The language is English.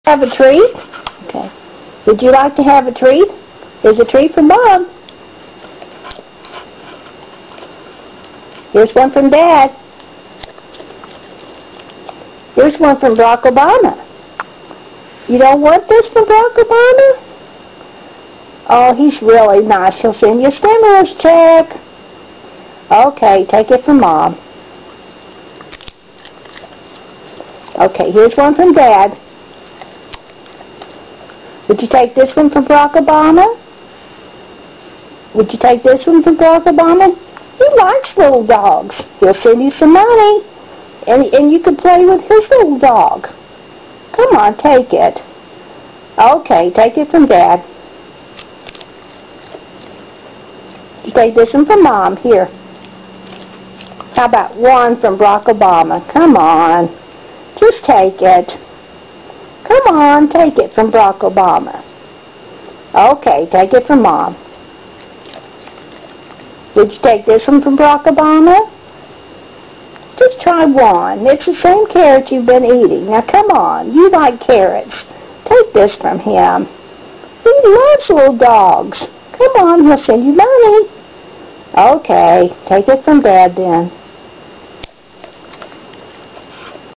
Have a treat? Okay. Would you like to have a treat? Here's a treat from Mom. Here's one from Dad. Here's one from Barack Obama. You don't want this from Barack Obama? Oh, he's really nice. He'll send you a stimulus check. Okay, take it from Mom. Okay, here's one from Dad. Would you take this one from Barack Obama? Would you take this one from Barack Obama? He likes little dogs. He'll send you some money, and you can play with his little dog. Come on, take it. Okay, take it from Dad. You take this one from Mom. Here. How about one from Barack Obama? Come on. Just take it. Come on, take it from Barack Obama. Okay, take it from Mom. Did you take this one from Barack Obama? Just try one. It's the same carrot you've been eating. Now come on, you like carrots. Take this from him. He loves little dogs. Come on, he'll send you money. Okay, take it from Dad then.